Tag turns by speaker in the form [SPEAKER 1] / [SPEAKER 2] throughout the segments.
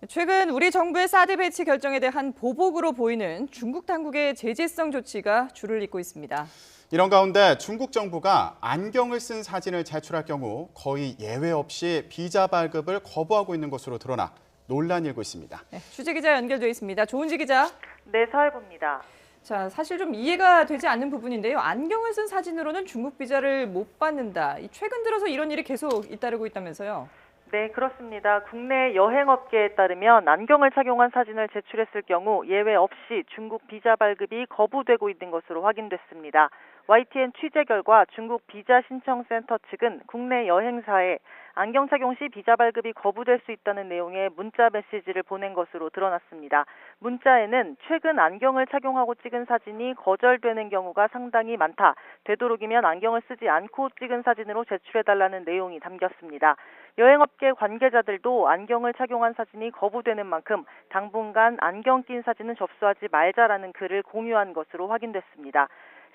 [SPEAKER 1] 최근 우리 정부의 사드 배치 결정에 대한 보복으로 보이는 중국 당국의 제재성 조치가 줄을 잇고 있습니다.
[SPEAKER 2] 이런 가운데 중국 정부가 안경을 쓴 사진을 제출할 경우 거의 예외 없이 비자 발급을 거부하고 있는 것으로 드러나 논란이 일고 있습니다.
[SPEAKER 1] 네, 취재 기자 연결돼 있습니다. 조은지 기자.
[SPEAKER 3] 네, 사회부입니다.
[SPEAKER 1] 자, 사실 좀 이해가 되지 않는 부분인데요. 안경을 쓴 사진으로는 중국 비자를 못 받는다. 최근 들어서 이런 일이 계속 잇따르고 있다면서요.
[SPEAKER 3] 네, 그렇습니다. 국내 여행업계에 따르면 안경을 착용한 사진을 제출했을 경우 예외 없이 중국 비자 발급이 거부되고 있는 것으로 확인됐습니다. YTN 취재 결과 중국 비자 신청센터 측은 국내 여행사에 안경 착용 시 비자 발급이 거부될 수 있다는 내용의 문자 메시지를 보낸 것으로 드러났습니다. 문자에는 최근 안경을 착용하고 찍은 사진이 거절되는 경우가 상당히 많다. 되도록이면 안경을 쓰지 않고 찍은 사진으로 제출해달라는 내용이 담겼습니다. 여행업계 관계자들도 안경을 착용한 사진이 거부되는 만큼 당분간 안경 낀 사진은 접수하지 말자라는 글을 공유한 것으로 확인됐습니다.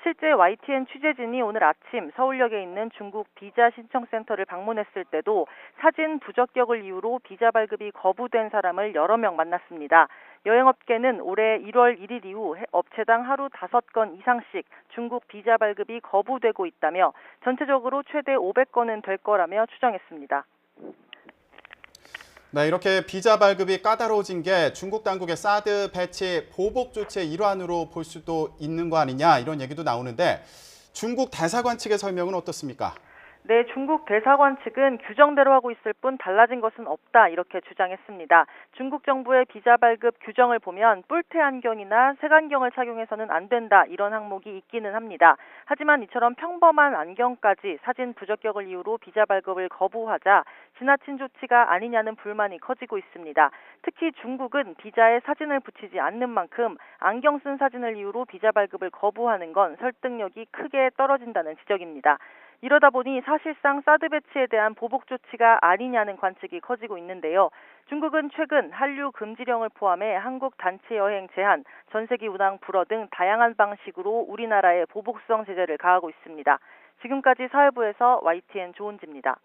[SPEAKER 3] 실제 YTN 취재진이 오늘 아침 서울역에 있는 중국 비자 신청센터를 방문했을 때도 사진 부적격을 이유로 비자 발급이 거부된 사람을 여러 명 만났습니다. 여행업계는 올해 1월 1일 이후 업체당 하루 5건 이상씩 중국 비자 발급이 거부되고 있다며 전체적으로 최대 500건은 될 거라며 추정했습니다.
[SPEAKER 2] 네, 이렇게 비자 발급이 까다로워진 게 중국 당국의 사드 배치 보복 조치의 일환으로 볼 수도 있는 거 아니냐 이런 얘기도 나오는데 중국 대사관 측의 설명은 어떻습니까?
[SPEAKER 3] 네, 중국 대사관 측은 규정대로 하고 있을 뿐 달라진 것은 없다 이렇게 주장했습니다. 중국 정부의 비자 발급 규정을 보면 뿔테 안경이나 색안경을 착용해서는 안 된다 이런 항목이 있기는 합니다. 하지만 이처럼 평범한 안경까지 사진 부적격을 이유로 비자 발급을 거부하자 지나친 조치가 아니냐는 불만이 커지고 있습니다. 특히 중국은 비자에 사진을 붙이지 않는 만큼 안경 쓴 사진을 이유로 비자 발급을 거부하는 건 설득력이 크게 떨어진다는 지적입니다. 이러다 보니 사실상 사드 배치에 대한 보복 조치가 아니냐는 관측이 커지고 있는데요. 중국은 최근 한류 금지령을 포함해 한국 단체 여행 제한, 전세기 운항 불허 등 다양한 방식으로 우리나라에 보복성 제재를 가하고 있습니다. 지금까지 사회부에서 YTN 조은지입니다.